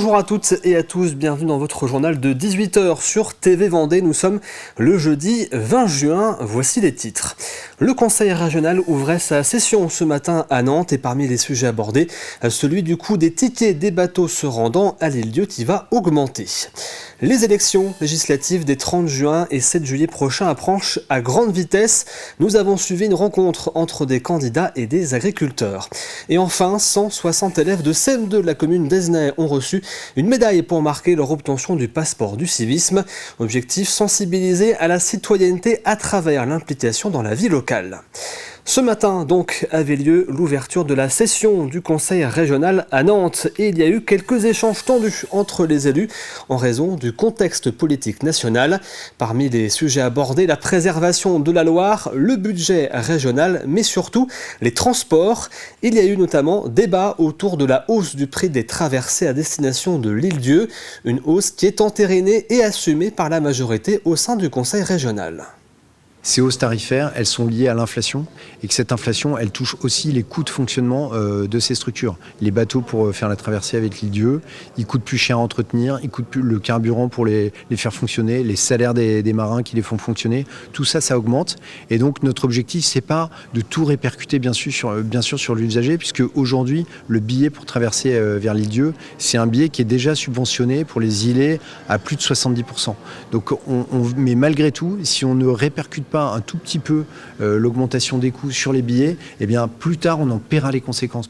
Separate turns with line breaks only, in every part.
Bonjour à toutes et à tous, bienvenue dans votre journal de 18h sur TV Vendée. Nous sommes le jeudi 20 juin, voici les titres. Le conseil régional ouvrait sa session ce matin à Nantes et parmi les sujets abordés, celui du coût des tickets des bateaux se rendant à l'île-dieu qui va augmenter. Les élections législatives des 30 juin et 7 juillet prochains approchent à grande vitesse. Nous avons suivi une rencontre entre des candidats et des agriculteurs. Et enfin, 160 élèves de CM2 de la commune d'Esnay ont reçu une médaille pour marquer leur obtention du passeport du civisme. Objectif, sensibiliser à la citoyenneté à travers l'implication dans la vie locale. Ce matin, donc, avait lieu l'ouverture de la session du conseil régional à Nantes et il y a eu quelques échanges tendus entre les élus en raison du contexte politique national. Parmi les sujets abordés, la préservation de la Loire, le budget régional, mais surtout les transports. Il y a eu notamment débat autour de la hausse du prix des traversées à destination de l'île-dieu, une hausse qui est entérinée et assumée par la majorité au sein du conseil régional.
Ces hausses tarifaires, elles sont liées à l'inflation et que cette inflation, elle touche aussi les coûts de fonctionnement de ces structures. Les bateaux pour faire la traversée avec l'île-dieu, ils coûtent plus cher à entretenir, ils coûtent plus le carburant pour les faire fonctionner, les salaires des marins qui les font fonctionner, tout ça, ça augmente. Et donc notre objectif, c'est pas de tout répercuter bien sûr sur l'usager, puisque aujourd'hui, le billet pour traverser vers l'île-dieu, c'est un billet qui est déjà subventionné pour les îlets à plus de 70%. Donc mais malgré tout, si on ne répercute pas un tout petit peu l'augmentation des coûts sur les billets, eh bien plus tard on en paiera les conséquences.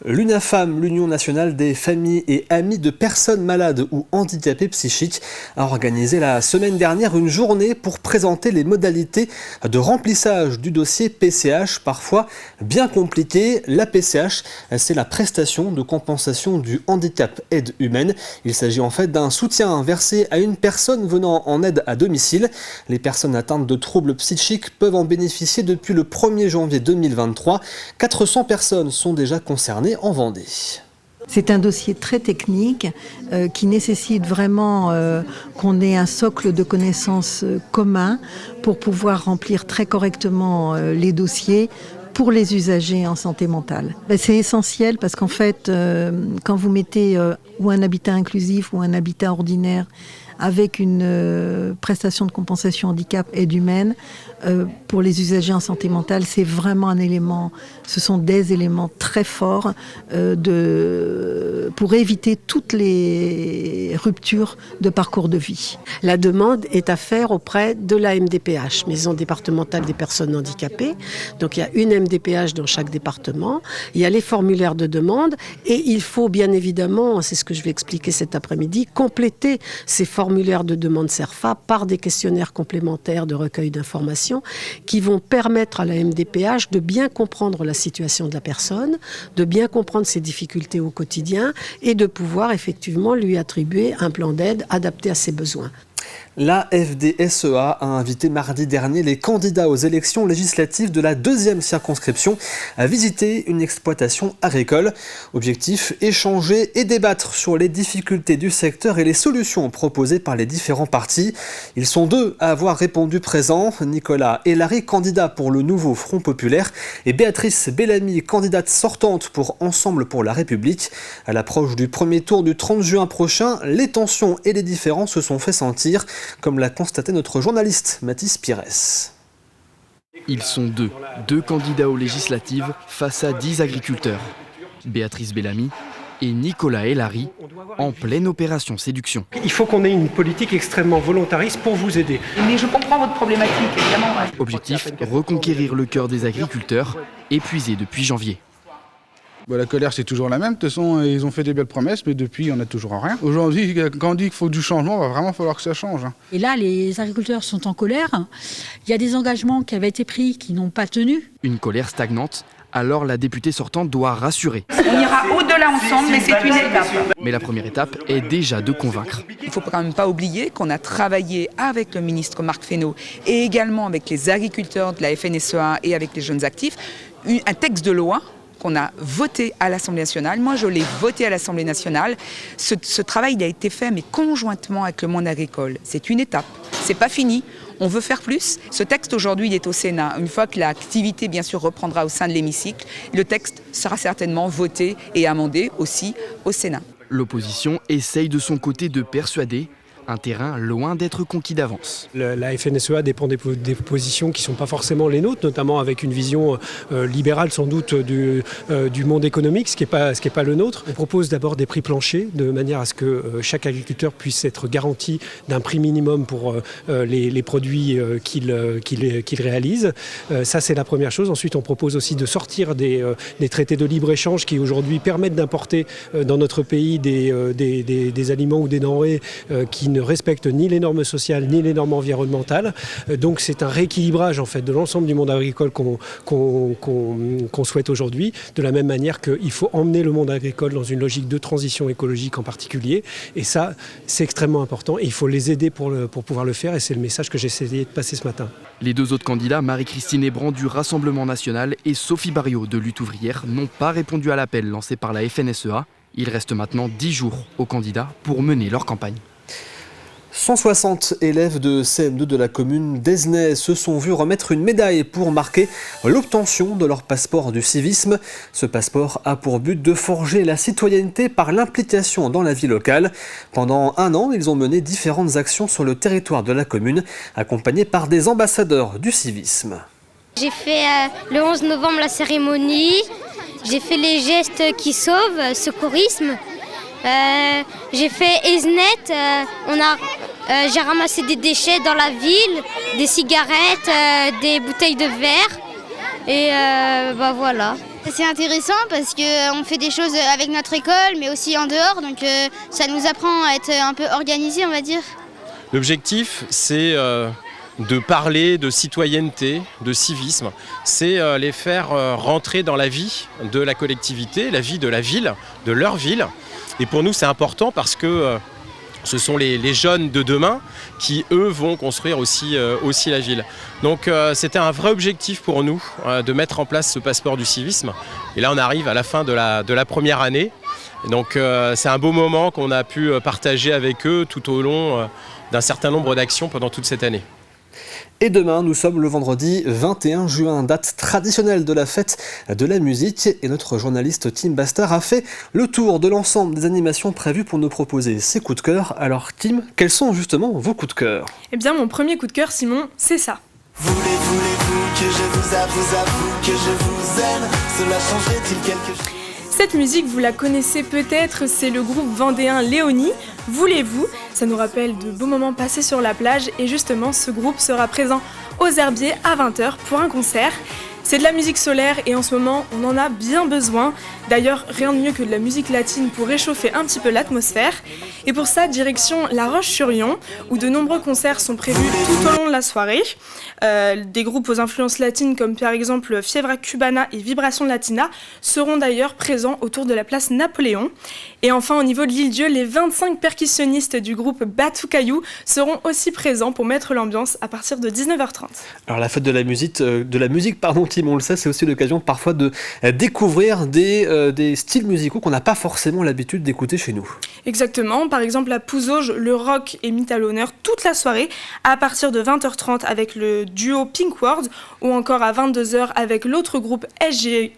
L'UNAFAM, l'Union nationale des familles et amis de personnes malades ou handicapées psychiques, a organisé la semaine dernière une journée pour présenter les modalités de remplissage du dossier PCH, parfois bien compliqué. La PCH, c'est la prestation de compensation du handicap aide humaine. Il s'agit en fait d'un soutien versé à une personne venant en aide à domicile. Les personnes atteintes de troubles psychiques peuvent en bénéficier depuis le 1er janvier 2023. 400 personnes sont déjà concernées en Vendée.
C'est un dossier très technique qui nécessite vraiment qu'on ait un socle de connaissances commun pour pouvoir remplir très correctement les dossiers pour les usagers en santé mentale. C'est essentiel parce qu'en fait, quand vous mettez ou un habitat inclusif ou un habitat ordinaire avec une prestation de compensation handicap aide humaine, pour les usagers en santé mentale, c'est vraiment un élément, ce sont des éléments très forts pour éviter toutes les ruptures de parcours de vie.
La demande est à faire auprès de la MDPH, Maison départementale des personnes handicapées. Donc il y a une MDPH dans chaque département, il y a les formulaires de demande et il faut bien évidemment, c'est ce que je vais expliquer cet après-midi, compléter ces formulaires de demande CERFA par des questionnaires complémentaires de recueil d'informations qui vont permettre à la MDPH de bien comprendre la situation de la personne, de bien comprendre ses difficultés au quotidien et de pouvoir effectivement lui attribuer un plan d'aide adapté à ses besoins.
La FDSEA a invité mardi dernier les candidats aux élections législatives de la 2e circonscription à visiter une exploitation agricole. Objectif, échanger et débattre sur les difficultés du secteur et les solutions proposées par les différents partis. Ils sont 2 à avoir répondu présent, Nicolas Hélary, candidat pour le nouveau Front Populaire, et Béatrice Bellamy, candidate sortante pour Ensemble pour la République. À l'approche du premier tour du 30 juin prochain, les tensions et les différends se sont fait sentir, comme l'a constaté notre journaliste Mathis Pires.
Ils sont deux candidats aux législatives face à 10 agriculteurs. Béatrice Bellamy et Nicolas Hélary en pleine opération séduction.
Il faut qu'on ait une politique extrêmement volontariste pour vous aider.
Mais je comprends votre problématique, évidemment.
Objectif, reconquérir le cœur des agriculteurs, épuisés depuis janvier.
La colère, c'est toujours la même. De toute façon, ils ont fait des belles promesses, mais depuis, on n'a toujours rien. Aujourd'hui, quand on dit qu'il faut du changement, il va vraiment falloir que ça change.
Et là, les agriculteurs sont en colère. Il y a des engagements qui avaient été pris qui n'ont pas tenu.
Une colère stagnante. Alors la députée sortante doit rassurer.
On ira au-delà ensemble, mais c'est une étape.
Mais la première étape est déjà de convaincre.
Il ne faut quand même pas oublier qu'on a travaillé avec le ministre Marc Fesneau et également avec les agriculteurs de la FNSEA et avec les jeunes actifs, un texte de loi qu'on a voté à l'Assemblée nationale. Moi, je l'ai voté à l'Assemblée nationale. Ce travail il a été fait, mais conjointement avec le monde agricole. C'est une étape. C'est pas fini. On veut faire plus. Ce texte, aujourd'hui, il est au Sénat. Une fois que l'activité, bien sûr, reprendra au sein de l'hémicycle, le texte sera certainement voté et amendé aussi au Sénat.
L'opposition essaye de son côté de persuader un terrain loin d'être conquis d'avance.
La FNSEA dépend des positions qui ne sont pas forcément les nôtres, notamment avec une vision libérale sans doute du monde économique, ce qui n'est pas le nôtre. On propose d'abord des prix planchers, de manière à ce que chaque agriculteur puisse être garanti d'un prix minimum pour les produits qu'il réalise. Ça, c'est la première chose. Ensuite, on propose aussi de sortir des traités de libre-échange qui aujourd'hui permettent d'importer dans notre pays des aliments ou des denrées qui ne respectent ni les normes sociales ni les normes environnementales. Donc c'est un rééquilibrage en fait de l'ensemble du monde agricole qu'on souhaite aujourd'hui, de la même manière qu'il faut emmener le monde agricole dans une logique de transition écologique en particulier. Et ça, c'est extrêmement important et il faut les aider pour pouvoir le faire et c'est le message que j'ai essayé de passer ce matin.
Les deux autres candidats, Marie-Christine Hébran du Rassemblement National et Sophie Barriot de Lutte Ouvrière, n'ont pas répondu à l'appel lancé par la FNSEA. Il reste maintenant 10 jours aux candidats pour mener leur campagne.
160 élèves de CM2 de la commune d'Esnay se sont vus remettre une médaille pour marquer l'obtention de leur passeport du civisme. Ce passeport a pour but de forger la citoyenneté par l'implication dans la vie locale. Pendant un an, ils ont mené différentes actions sur le territoire de la commune, accompagnés par des ambassadeurs du civisme.
J'ai fait le 11 novembre la cérémonie, j'ai fait les gestes qui sauvent, secourisme. J'ai fait Esnet, j'ai ramassé des déchets dans la ville, des cigarettes, des bouteilles de verre et voilà.
C'est intéressant parce qu'on fait des choses avec notre école mais aussi en dehors, donc ça nous apprend à être un peu organisé, on va dire.
L'objectif c'est de parler de citoyenneté, de civisme, c'est les faire rentrer dans la vie de la collectivité, la vie de la ville, de leur ville. Et pour nous, c'est important parce que ce sont les jeunes de demain qui, eux, vont construire aussi la ville. Donc c'était un vrai objectif pour nous de mettre en place ce passeport du civisme. Et là, on arrive à la fin de la première année. Et donc c'est un beau moment qu'on a pu partager avec eux tout au long d'un certain nombre d'actions pendant toute cette année.
Et demain, nous sommes le vendredi 21 juin, date traditionnelle de la fête de la musique. Et notre journaliste Tim Bastard a fait le tour de l'ensemble des animations prévues pour nous proposer ses coups de cœur. Alors Tim, quels sont justement vos coups de cœur ?
Eh bien, mon premier coup de cœur, Simon, c'est ça.
Voulez-vous que je vous avoue que je vous aime ? Cela changerait-il quelque chose ?
Cette musique, vous la connaissez peut-être, c'est le groupe vendéen Léonie. Voulez-vous ? Ça nous rappelle de beaux moments passés sur la plage et justement, ce groupe sera présent aux Herbiers à 20h pour un concert. C'est de la musique solaire et en ce moment, on en a bien besoin. D'ailleurs, rien de mieux que de la musique latine pour réchauffer un petit peu l'atmosphère. Et pour ça, direction La Roche-sur-Yon, où de nombreux concerts sont prévus tout au long de la soirée. Des groupes aux influences latines comme par exemple Fiebra Cubana et Vibration Latina seront d'ailleurs présents autour de la place Napoléon. Et enfin, au niveau de l'île-Dieu, les 25 percussionnistes du groupe Batucayou seront aussi présents pour mettre l'ambiance à partir de 19h30.
Alors la fête de la musique, Tim, on le sait, c'est aussi l'occasion parfois de découvrir des styles musicaux qu'on n'a pas forcément l'habitude d'écouter chez nous.
Exactement, par exemple à Pouzauges, le rock est mis à l'honneur toute la soirée à partir de 20h30 avec le duo Pink World ou encore à 22h avec l'autre groupe SG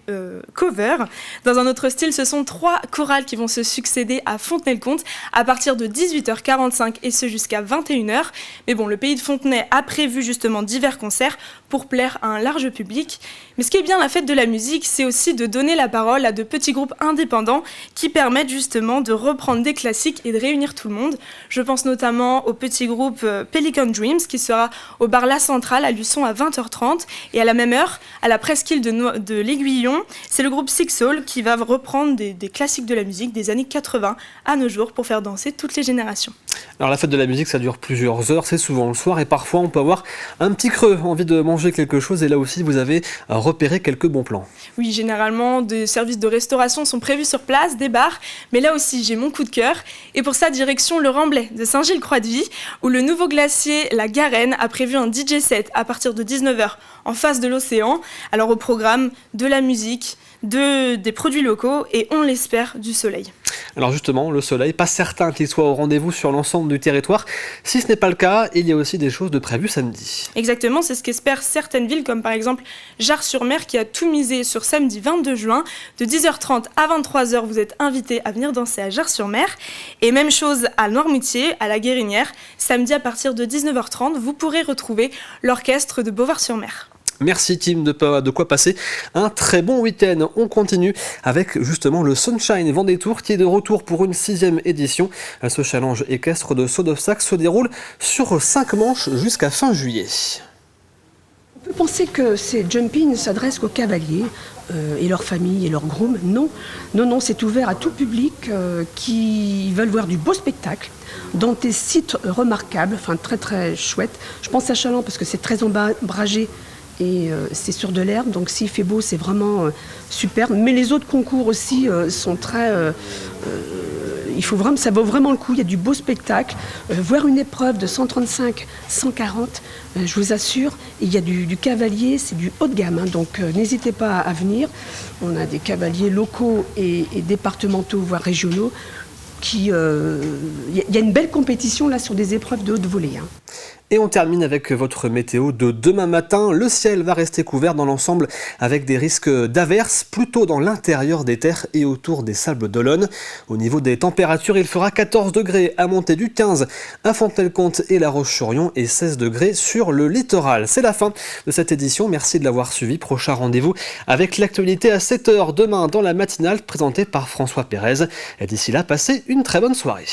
Cover. Dans un autre style, ce sont 3 chorales qui vont se succéder à Fontenay-le-Comte à partir de 18h45 et ce jusqu'à 21h. Mais bon, le pays de Fontenay a prévu justement divers concerts pour plaire à un large public. Mais ce qui est bien la fête de la musique, c'est aussi de donner la parole à de petits groupes indépendants qui permettent justement de reprendre des classiques et de réunir tout le monde. Je pense notamment au petit groupe Pelican Dreams qui sera au bar La Centrale à Luçon à 20h30 et à la même heure, à la presqu'île de l'Aiguillon, c'est le groupe Six Soul qui va reprendre des classiques de la musique des années 80 à nos jours pour faire danser toutes les générations.
Alors la fête de la musique, ça dure plusieurs heures, c'est souvent le soir et parfois on peut avoir un petit creux, envie de manger quelque chose et là aussi vous avez repéré quelques bons plans.
Oui, généralement des services de restauration sont prévus sur place, des bars, mais là aussi j'ai mon coup de cœur et pour ça direction le Remblai de Saint-Gilles-Croix-de-Vie où le nouveau glacier La Garenne a prévu un DJ set à partir de 19h en face de l'océan. Alors au programme de la musique, des produits locaux et, on l'espère, du soleil.
Alors justement, le soleil, pas certain qu'il soit au rendez-vous sur l'ensemble du territoire. Si ce n'est pas le cas, il y a aussi des choses de prévues samedi.
Exactement, c'est ce qu'espèrent certaines villes, comme par exemple Jars-sur-Mer, qui a tout misé sur samedi 22 juin. De 10h30 à 23h, vous êtes invités à venir danser à Jars-sur-Mer. Et même chose à Noirmoutier, à la Guérinière. Samedi à partir de 19h30, vous pourrez retrouver l'orchestre de Beauvoir-sur-Mer.
Merci Tim, de quoi passer un très bon week-end. On continue avec justement le Sunshine Vendée Tour qui est de retour pour une 6e édition. Ce challenge équestre de saut d'obstacle se déroule sur 5 manches jusqu'à fin juillet.
On peut penser que ces jumping s'adressent qu'aux cavaliers et leurs familles et leurs grooms. Non, c'est ouvert à tout public qui veulent voir du beau spectacle dans des sites remarquables, enfin très très chouettes. Je pense à Chaland parce que c'est très ombragé et c'est sur de l'herbe, donc s'il fait beau, c'est vraiment super. Mais les autres concours aussi sont très... ça vaut vraiment le coup, il y a du beau spectacle. Voir une épreuve de 135, 140, je vous assure, il y a du cavalier, c'est du haut de gamme, hein, donc n'hésitez pas à venir. On a des cavaliers locaux et départementaux, voire régionaux. Il y a une belle compétition là sur des épreuves de haute volée. Hein.
Et on termine avec votre météo de demain matin. Le ciel va rester couvert dans l'ensemble avec des risques d'averses plutôt dans l'intérieur des terres et autour des Sables d'Olonne. Au niveau des températures, il fera 14 degrés à Montaigu, 15 à Fontenay-le-Comte et La Roche-sur-Yon et 16 degrés sur le littoral. C'est la fin de cette édition. Merci de l'avoir suivi. Prochain rendez-vous avec l'actualité à 7h demain dans la matinale présentée par François Pérez. Et d'ici là, passez une très bonne soirée.